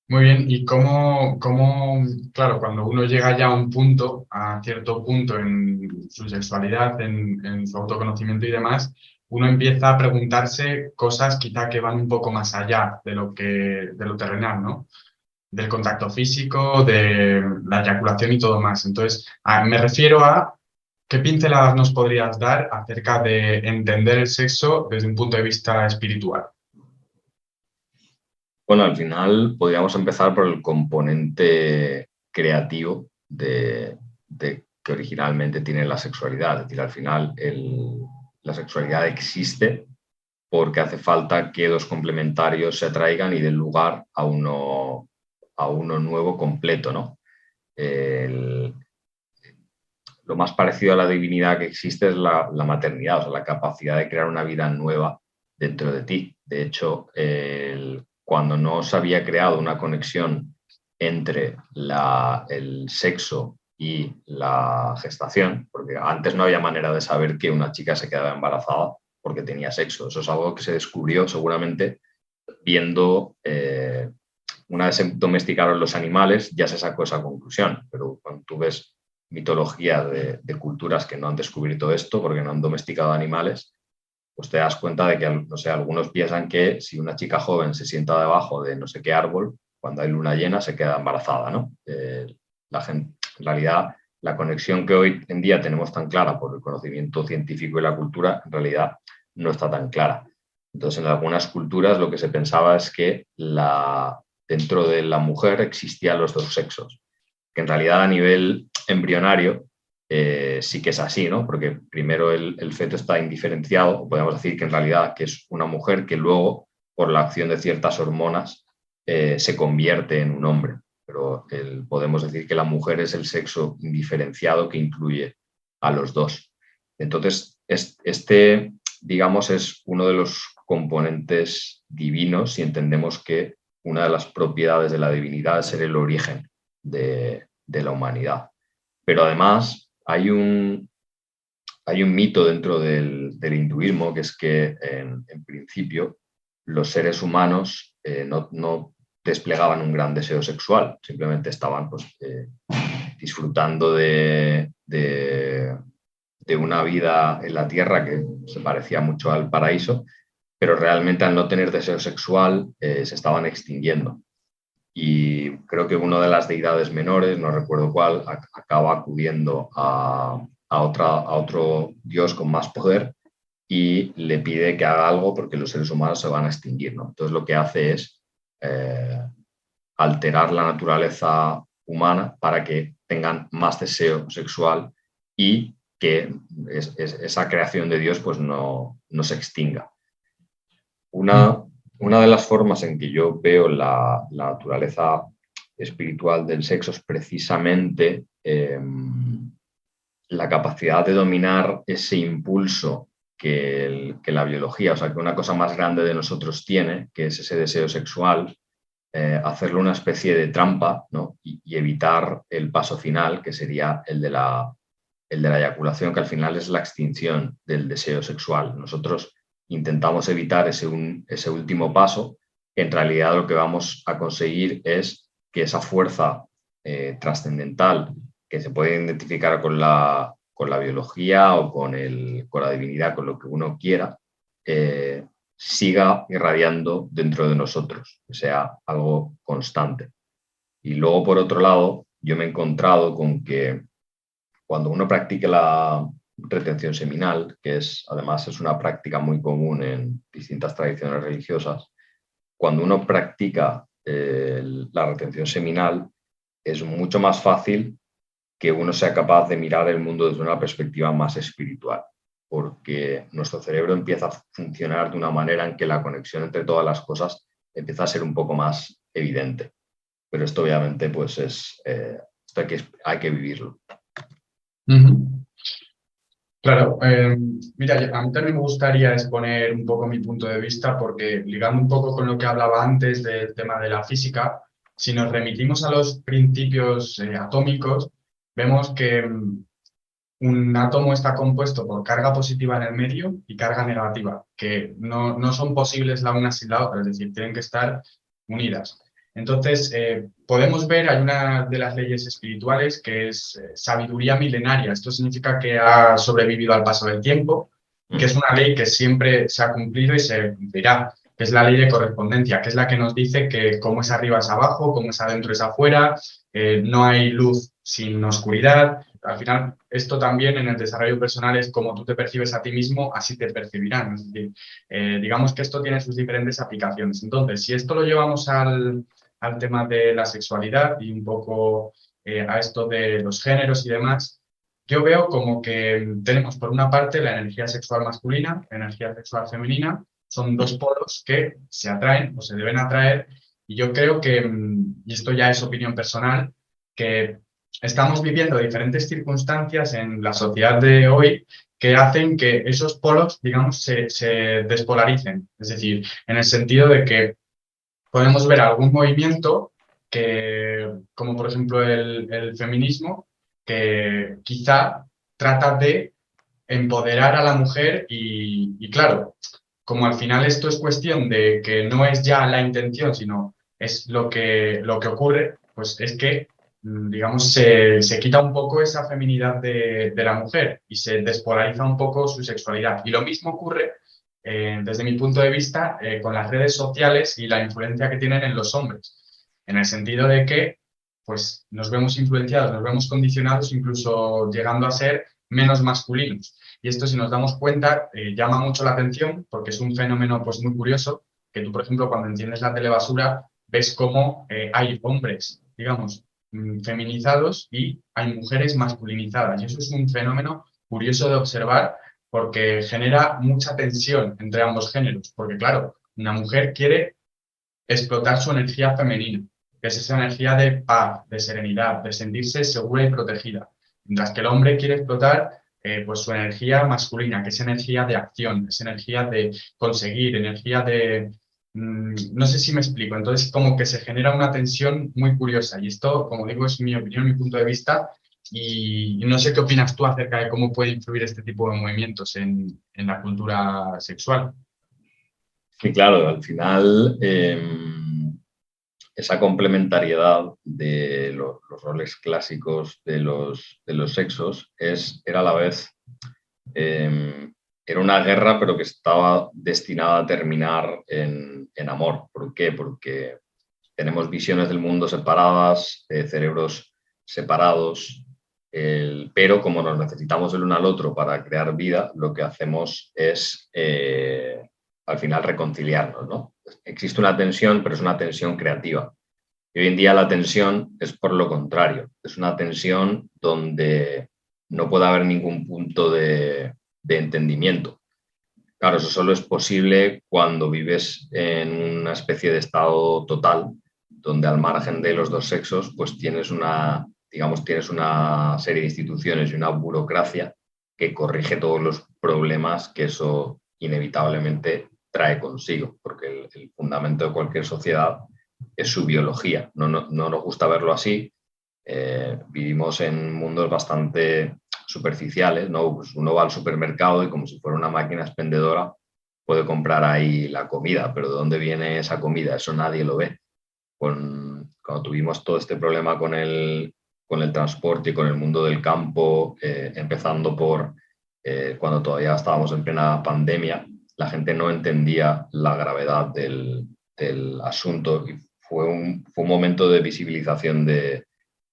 Muy bien, y claro, cuando uno llega ya a un punto, a cierto punto en su sexualidad, en su autoconocimiento y demás, uno empieza a preguntarse cosas quizá que van un poco más allá de lo terrenal, ¿no? Del contacto físico, de la eyaculación y todo más. Entonces, me refiero a qué pinceladas nos podrías dar acerca de entender el sexo desde un punto de vista espiritual. Bueno, al final podríamos empezar por el componente creativo que originalmente tiene la sexualidad. Es decir, al final la sexualidad existe porque hace falta que dos complementarios se atraigan y den lugar a uno nuevo completo, ¿no? El, lo más parecido a la divinidad que existe es la maternidad, o sea, la capacidad de crear una vida nueva dentro de ti. De hecho, cuando no se había creado una conexión entre el sexo y la gestación, porque antes no había manera de saber que una chica se quedaba embarazada porque tenía sexo. Eso es algo que se descubrió seguramente viendo, una vez se domesticaron los animales, ya se sacó esa conclusión, pero cuando tú ves mitología de culturas que no han descubierto esto porque no han domesticado animales, pues te das cuenta de que, no sé, algunos piensan que si una chica joven se sienta debajo de no sé qué árbol, cuando hay luna llena se queda embarazada, ¿no? La gente, en realidad, la conexión que hoy en día tenemos tan clara por el conocimiento científico y la cultura, en realidad no está tan clara. Entonces, en algunas culturas lo que se pensaba es que dentro de la mujer existían los dos sexos, que en realidad a nivel embrionario sí que es así, ¿no? Porque primero el feto está indiferenciado, podemos decir que en realidad que es una mujer que luego, por la acción de ciertas hormonas, se convierte en un hombre. Pero podemos decir que la mujer es el sexo indiferenciado que incluye a los dos. Entonces, digamos, es uno de los componentes divinos si entendemos que una de las propiedades de la divinidad es ser el origen de la humanidad. Pero además hay un mito dentro del hinduismo, que es que en principio los seres humanos no desplegaban un gran deseo sexual, simplemente estaban pues, disfrutando de una vida en la tierra que se parecía mucho al paraíso, pero realmente al no tener deseo sexual se estaban extinguiendo. Y creo que una de las deidades menores, no recuerdo cuál, acaba acudiendo a otro dios con más poder y le pide que haga algo porque los seres humanos se van a extinguir, ¿no? Entonces lo que hace es alterar la naturaleza humana para que tengan más deseo sexual y que esa creación de Dios pues no se extinga. Una de las formas en que yo veo la naturaleza espiritual del sexo es precisamente la capacidad de dominar ese impulso que la biología, o sea, que una cosa más grande de nosotros tiene, que es ese deseo sexual, hacerlo una especie de trampa, ¿no? y evitar el paso final, que sería el de la eyaculación, que al final es la extinción del deseo sexual. Nosotros intentamos evitar ese último paso, que en realidad lo que vamos a conseguir es que esa fuerza trascendental que se puede identificar con la biología o con la divinidad, con lo que uno quiera, siga irradiando dentro de nosotros, que sea algo constante. Y luego, por otro lado, yo me he encontrado con que cuando uno practica la retención seminal, que además es una práctica muy común en distintas tradiciones religiosas, cuando uno practica la retención seminal, es mucho más fácil que uno sea capaz de mirar el mundo desde una perspectiva más espiritual, porque nuestro cerebro empieza a funcionar de una manera en que la conexión entre todas las cosas empieza a ser un poco más evidente. Pero esto obviamente pues esto hay que vivirlo. Uh-huh. Claro, mira, a mí también me gustaría exponer un poco mi punto de vista porque ligando un poco con lo que hablaba antes del tema de la física, si nos remitimos a los principios atómicos, vemos que un átomo está compuesto por carga positiva en el medio y carga negativa, que no son posibles la una sin la otra, es decir, tienen que estar unidas. Entonces, podemos ver, hay una de las leyes espirituales que es sabiduría milenaria. Esto significa que ha sobrevivido al paso del tiempo, que es una ley que siempre se ha cumplido y se cumplirá, que es la ley de correspondencia, que es la que nos dice que como es arriba es abajo, como es adentro es afuera, no hay luz sin oscuridad. al final esto también en el desarrollo personal es como tú te percibes a ti mismo, así te percibirán. Es decir, digamos que esto tiene sus diferentes aplicaciones. Entonces, si esto lo llevamos al tema de la sexualidad y un poco a esto de los géneros y demás, yo veo como que tenemos por una parte la energía sexual masculina, la energía sexual femenina, son dos polos que se atraen o se deben atraer y yo creo que, y esto ya es opinión personal, que estamos viviendo diferentes circunstancias en la sociedad de hoy que hacen que esos polos, digamos, se despolaricen. Es decir, en el sentido de que podemos ver algún movimiento que, como por ejemplo el feminismo, que quizá trata de empoderar a la mujer y claro, como al final esto es cuestión de que no es ya la intención, sino es lo que ocurre, pues es que, digamos, se quita un poco esa feminidad de la mujer y se despolariza un poco su sexualidad. Y lo mismo ocurre, desde mi punto de vista, con las redes sociales y la influencia que tienen en los hombres, en el sentido de que, pues, nos vemos influenciados, nos vemos condicionados, incluso llegando a ser menos masculinos. Y esto, si nos damos cuenta, llama mucho la atención porque es un fenómeno pues, muy curioso, que tú, por ejemplo, cuando enciendes la telebasura, ves cómo hay hombres, digamos, feminizados y hay mujeres masculinizadas. Y eso es un fenómeno curioso de observar porque genera mucha tensión entre ambos géneros. Porque, claro, una mujer quiere explotar su energía femenina, que es esa energía de paz, de serenidad, de sentirse segura y protegida. Mientras que el hombre quiere explotar pues su energía masculina, que es energía de acción, es energía de conseguir, energía de... no sé si me explico. Entonces, como que se genera una tensión muy curiosa. Y esto, como digo, es mi opinión, mi punto de vista. Y no sé qué opinas tú acerca de cómo puede influir este tipo de movimientos en la cultura sexual. Que claro, al final esa complementariedad de los roles clásicos de los sexos era a la vez era una guerra, pero que estaba destinada a terminar en amor. ¿Por qué? Porque tenemos visiones del mundo separadas, cerebros separados, pero como nos necesitamos el uno al otro para crear vida, lo que hacemos es al final reconciliarnos, ¿no? Existe una tensión, pero es una tensión creativa. Y hoy en día la tensión es por lo contrario, es una tensión donde no puede haber ningún punto de entendimiento. Claro, eso solo es posible cuando vives en una especie de estado total, donde al margen de los dos sexos, pues tienes tienes una serie de instituciones y una burocracia que corrige todos los problemas que eso inevitablemente trae consigo, porque el fundamento de cualquier sociedad es su biología. No nos gusta verlo así. Vivimos en mundos bastante superficiales, ¿no? Pues uno va al supermercado y como si fuera una máquina expendedora puede comprar ahí la comida, pero ¿de dónde viene esa comida? Eso nadie lo ve. Cuando tuvimos todo este problema con el transporte y con el mundo del campo, empezando por cuando todavía estábamos en plena pandemia, la gente no entendía la gravedad del asunto y fue un momento de visibilización de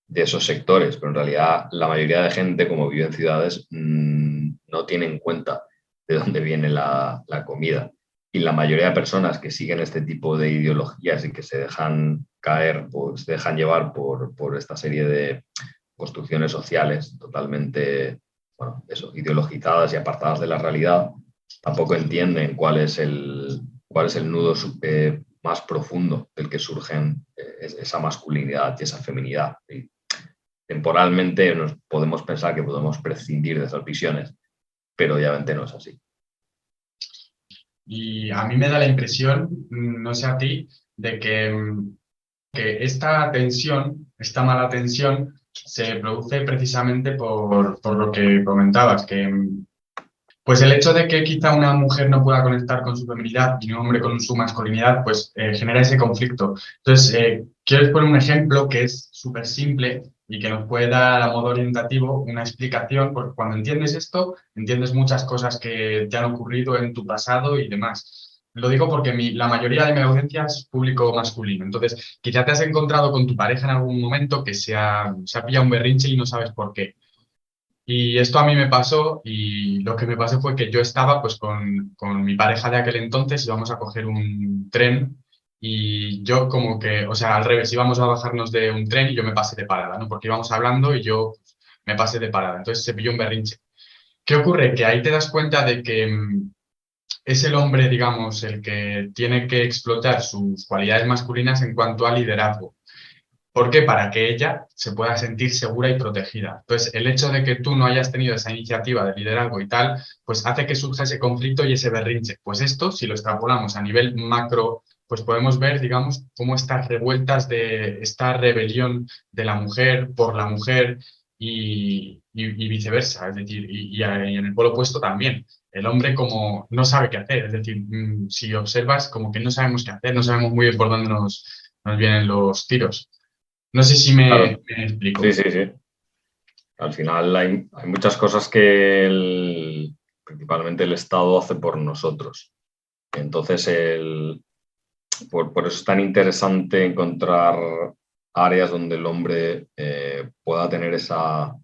esos sectores, pero en realidad la mayoría de gente, como vive en ciudades, no tiene en cuenta de dónde viene la comida. Y la mayoría de personas que siguen este tipo de ideologías y que se dejan caer, pues se dejan llevar por esta serie de construcciones sociales totalmente, bueno, eso, ideologizadas y apartadas de la realidad, tampoco entienden cuál es el nudo más profundo del que surgen esa masculinidad y esa feminidad. Y temporalmente nos podemos pensar que podemos prescindir de esas visiones, pero obviamente no es así. Y a mí me da la impresión, no sé a ti, de que esta tensión, esta mala tensión, se produce precisamente por lo que comentabas, que pues el hecho de que quizá una mujer no pueda conectar con su feminidad y un hombre con su masculinidad, pues genera ese conflicto. Entonces, quiero poner un ejemplo que es súper simple y que nos puede dar a modo orientativo una explicación, porque cuando entiendes esto, entiendes muchas cosas que te han ocurrido en tu pasado y demás. Lo digo porque la mayoría de mi audiencia es público masculino. Entonces, quizá te has encontrado con tu pareja en algún momento que se ha pillado un berrinche y no sabes por qué. Y esto a mí me pasó y lo que me pasó fue que yo estaba pues con mi pareja de aquel entonces, íbamos a coger un tren y yo como que, o sea, al revés, íbamos a bajarnos de un tren y yo me pasé de parada, ¿no? Porque íbamos hablando y yo me pasé de parada, entonces se pilló un berrinche. ¿Qué ocurre? Que ahí te das cuenta de que es el hombre, digamos, el que tiene que explotar sus cualidades masculinas en cuanto a liderazgo. ¿Por qué? Para que ella se pueda sentir segura y protegida. Entonces, el hecho de que tú no hayas tenido esa iniciativa de liderazgo y tal, pues hace que surja ese conflicto y ese berrinche. Pues esto, si lo extrapolamos a nivel macro, pues podemos ver, digamos, cómo estas revueltas de esta rebelión de la mujer por la mujer y viceversa. Es decir, y en el polo opuesto también. El hombre como no sabe qué hacer. Es decir, si observas, como que no sabemos qué hacer, no sabemos muy bien por dónde nos vienen los tiros. No sé si Claro, me explico. sí, sí, sí. Al final hay muchas cosas que principalmente el Estado hace por nosotros. Entonces, por eso es tan interesante encontrar áreas donde el hombre pueda tener esa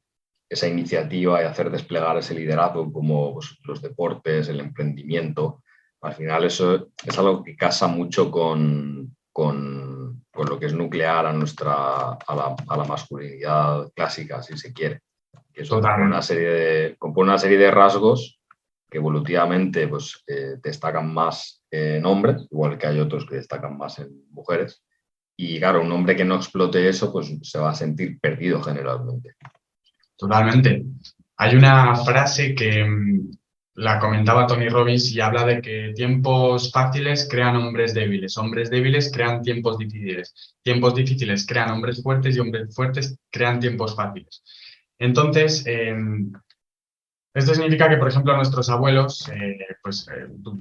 iniciativa y hacer desplegar ese liderazgo, como pues, los deportes, el emprendimiento. Al final eso es algo que casa mucho con lo que es nuclear a la masculinidad clásica, si se quiere. Que eso Totalmente. compone una serie de rasgos que evolutivamente pues, destacan más en hombres, igual que hay otros que destacan más en mujeres. Y claro, un hombre que no explote eso, pues se va a sentir perdido generalmente. Totalmente. Hay una frase que la comentaba Tony Robbins y habla de que tiempos fáciles crean hombres débiles crean tiempos difíciles crean hombres fuertes y hombres fuertes crean tiempos fáciles. Entonces, esto significa que, por ejemplo, nuestros abuelos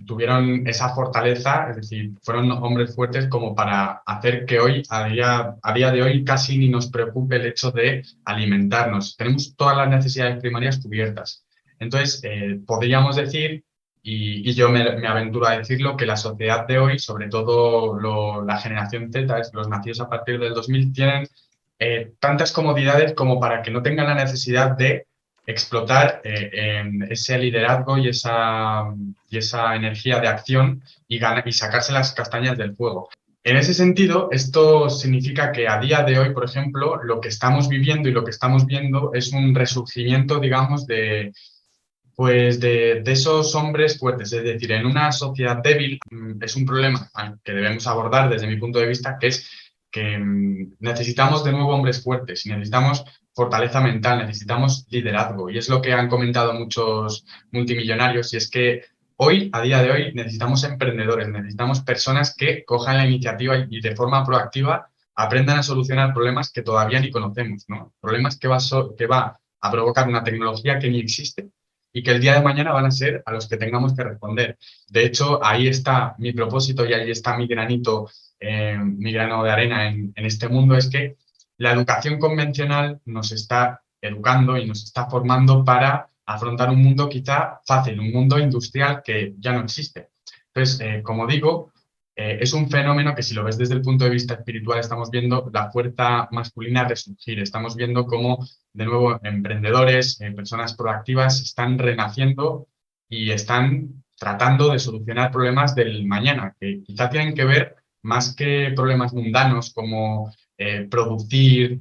tuvieron esa fortaleza, es decir, fueron hombres fuertes como para hacer que hoy, a día de hoy, casi ni nos preocupe el hecho de alimentarnos. Tenemos todas las necesidades primarias cubiertas. Entonces, podríamos decir, y yo me aventuro a decirlo, que la sociedad de hoy, sobre todo la generación Z, los nacidos a partir del 2000, tienen tantas comodidades como para que no tengan la necesidad de explotar en ese liderazgo y esa energía de acción y sacarse las castañas del fuego. En ese sentido, esto significa que a día de hoy, por ejemplo, lo que estamos viviendo y lo que estamos viendo es un resurgimiento, digamos, de esos hombres fuertes. Es decir, en una sociedad débil es un problema al que debemos abordar desde mi punto de vista, que es que necesitamos de nuevo hombres fuertes y necesitamos fortaleza mental, necesitamos liderazgo. Y es lo que han comentado muchos multimillonarios, y es que hoy, a día de hoy, necesitamos emprendedores, necesitamos personas que cojan la iniciativa y de forma proactiva aprendan a solucionar problemas que todavía ni conocemos, ¿no? Problemas que va a provocar una tecnología que ni existe y que el día de mañana van a ser a los que tengamos que responder. De hecho, ahí está mi propósito y ahí está mi grano de arena en este mundo, es que la educación convencional nos está educando y nos está formando para afrontar un mundo quizá fácil, un mundo industrial que ya no existe. Entonces, como digo, es un fenómeno que si lo ves desde el punto de vista espiritual, estamos viendo la fuerza masculina resurgir, estamos viendo cómo, de nuevo, emprendedores, personas proactivas están renaciendo y están tratando de solucionar problemas del mañana, que quizá tienen que ver más que problemas mundanos como producir,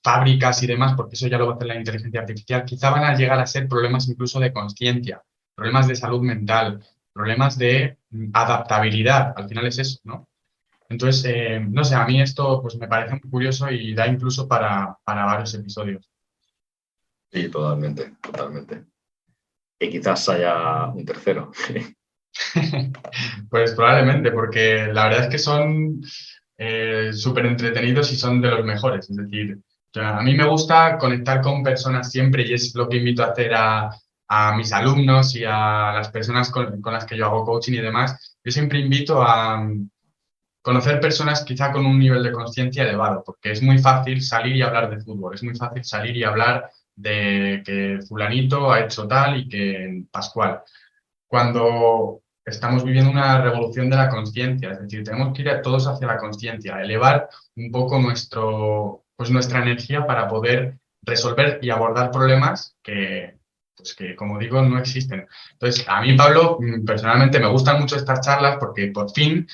fábricas y demás, porque eso ya lo va a hacer la inteligencia artificial, quizá van a llegar a ser problemas incluso de conciencia, problemas de salud mental, problemas de adaptabilidad, al final es eso, ¿no? Entonces, no sé, a mí esto pues me parece muy curioso y da incluso para varios episodios. Sí, totalmente, totalmente. Y quizás haya un tercero. Pues probablemente, porque la verdad es que son súper entretenidos y son de los mejores. Es decir, o sea, a mí me gusta conectar con personas siempre y es lo que invito a hacer a mis alumnos y a las personas con las que yo hago coaching y demás. Yo siempre invito a conocer personas quizá con un nivel de conciencia elevado, porque es muy fácil salir y hablar de fútbol, es muy fácil salir y hablar de que fulanito ha hecho tal y que Pascual cuando estamos viviendo una revolución de la conciencia, es decir, tenemos que ir todos hacia la conciencia, elevar un poco nuestra energía para poder resolver y abordar problemas pues que, como digo, no existen. Entonces, a mí, Pablo, personalmente me gustan mucho estas charlas porque por fin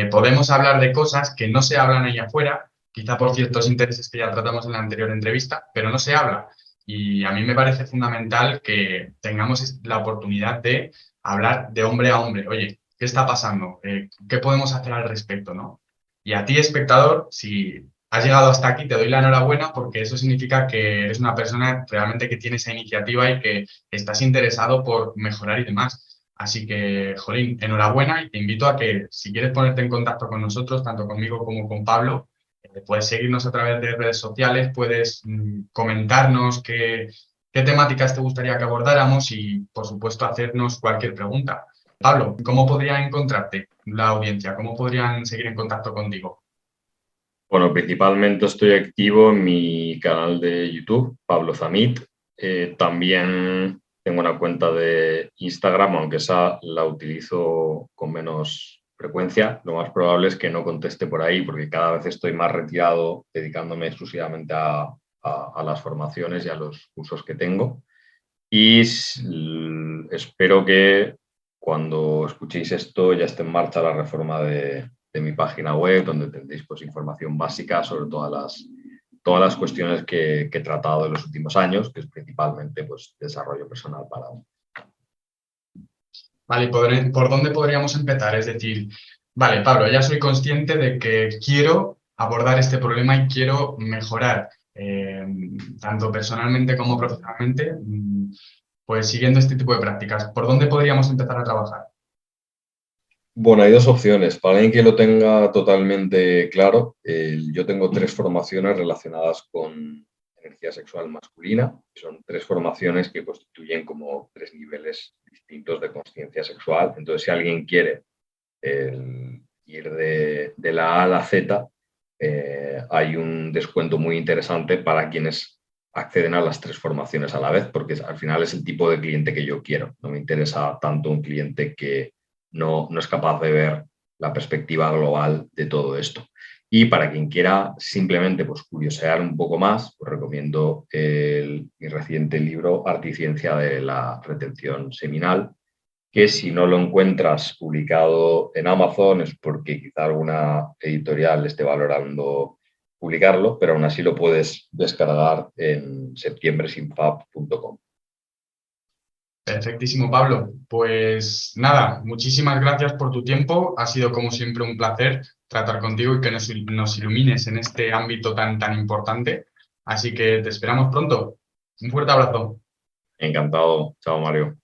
podemos hablar de cosas que no se hablan ahí afuera, quizá por ciertos intereses que ya tratamos en la anterior entrevista, pero no se habla. Y a mí me parece fundamental que tengamos la oportunidad de hablar de hombre a hombre. Oye, ¿qué está pasando? ¿Qué podemos hacer al respecto, no? Y a ti, espectador, si has llegado hasta aquí, te doy la enhorabuena porque eso significa que eres una persona realmente que tiene esa iniciativa y que estás interesado por mejorar y demás. Así que, Jolín, enhorabuena y te invito a que si quieres ponerte en contacto con nosotros, tanto conmigo como con Pablo, puedes seguirnos a través de redes sociales, puedes comentarnos qué temáticas te gustaría que abordáramos y, por supuesto, hacernos cualquier pregunta. Pablo, ¿cómo podría encontrarte la audiencia? ¿Cómo podrían seguir en contacto contigo? Bueno, principalmente estoy activo en mi canal de YouTube, Pablo Zamit. También tengo una cuenta de Instagram, aunque esa la utilizo con menos frecuencia. Lo más probable es que no conteste por ahí porque cada vez estoy más retirado dedicándome exclusivamente a las formaciones y a los cursos que tengo. Y espero que cuando escuchéis esto ya esté en marcha la reforma de mi página web, donde tendréis pues, información básica sobre todas las cuestiones que he tratado en los últimos años, que es principalmente pues, desarrollo personal para mí. Vale, ¿por dónde podríamos empezar? Es decir, vale, Pablo, ya soy consciente de que quiero abordar este problema y quiero mejorar, tanto personalmente como profesionalmente, pues siguiendo este tipo de prácticas. ¿Por dónde podríamos empezar a trabajar? Bueno, hay dos opciones. Para alguien que lo tenga totalmente claro, yo tengo 3 formaciones relacionadas con energía sexual masculina. Son 3 formaciones que constituyen como 3 niveles distintos de conciencia sexual. Entonces, si alguien quiere ir de la A a la Z, hay un descuento muy interesante para quienes acceden a las 3 formaciones a la vez, porque al final es el tipo de cliente que yo quiero. No me interesa tanto un cliente que no es capaz de ver la perspectiva global de todo esto. Y para quien quiera simplemente pues, curiosear un poco más, pues recomiendo mi reciente libro Arte y Ciencia de la Retención Seminal, que si no lo encuentras publicado en Amazon es porque quizá alguna editorial esté valorando publicarlo, pero aún así lo puedes descargar en septiembresinfab.com. Perfectísimo, Pablo. Pues nada, muchísimas gracias por tu tiempo. Ha sido como siempre un placer tratar contigo y que nos ilumines en este ámbito tan importante. Así que te esperamos pronto. Un fuerte abrazo. Encantado. Chao, Mario.